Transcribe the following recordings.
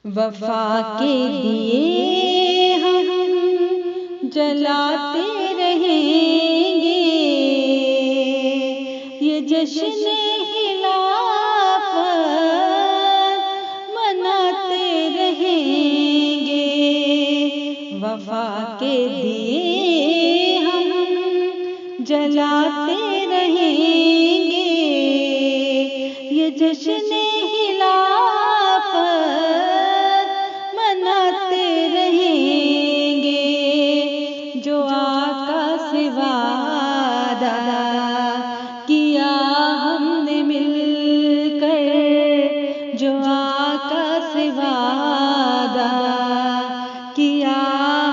وفا کے دیے ہم جلاتے رہیں گے، یہ جشن خلافت مناتے رہیں گے۔ وفا کے دیے ہم جلاتے رہیں گے، یہ جشن خلافت مناتے رہیں گے۔ جو آقا سے وعدہ کیا ہم نے مل کر، جو آقا سے وعدہ کیا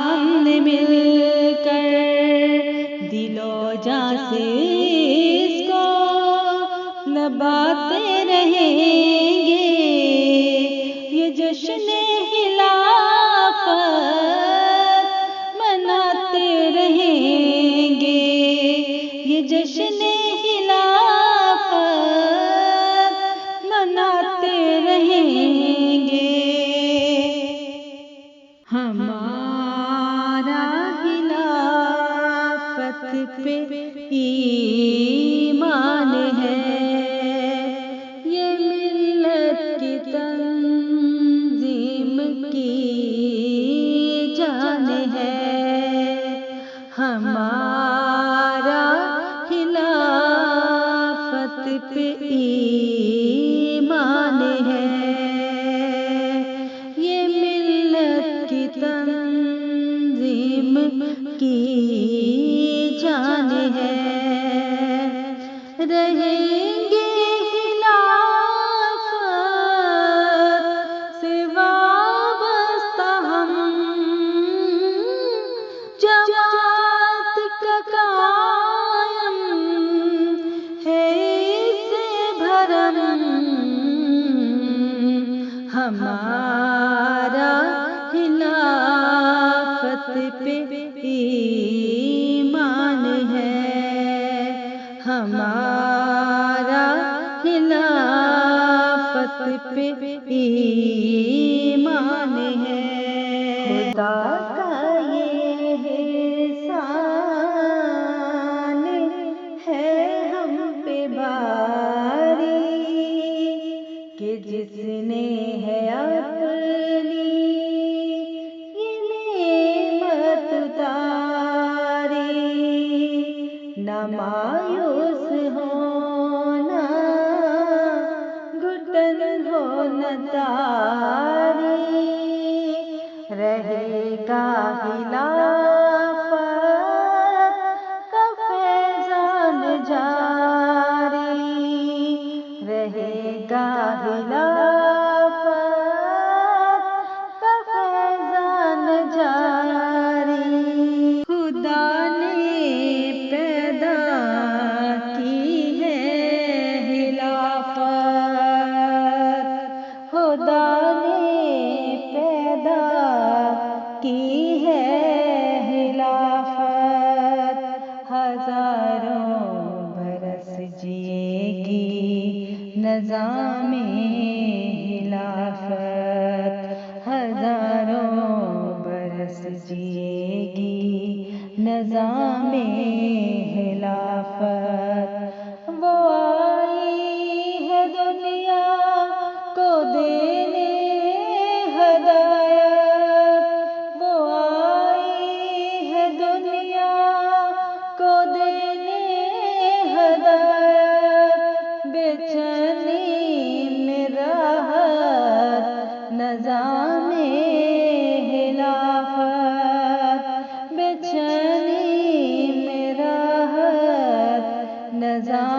ہم نے مل کر، دل و جاں سے اس کو نبھاتے رہیں گے، یہ جشن خلافت مناتے رہیں گے، یہ جشن خلافت مناتے رہیں گے۔ ہمارا خلافت پہ ایمان ہے، یہ ملت کی تنظیم کی جان ہے۔ ہمارا خلافت پہ ایمان ہے، یہ ملت کی تنظیم کی جان ہے۔ رہیں گے خلافت سے وابستہ ہم، جماعت کا قائم ہے اس سے بھرم، ہمارا خلافت پہ ایمان ہے، ہمارا خلافت پہ ایمان ہے۔ خدا کا یہ احسان ہے ہم پہ باری، کہ جس نے ہے اپنی یہ نعمت اتاری، نہ مایوس ہونا گھٹن ہو نہ تاری، رہے گا خلافت کا فیضان جاری، رہے گا خلافت کا فیضان جاری۔ خدا نے پیدا کی ہے خلافت، خدا نے پیدا کی ہے خلافت، ہزاروں برس جیے گی نظام خلافت، ہزاروں برس جیے گی نظام خلافت۔ وہ آئی ہے دنیا کو دینے ہدایت، وہ آئی ہے دنیا کو دینے ہدایت، بے چینی میں راحت نظام خلافت، بے چینی میں راحت نظام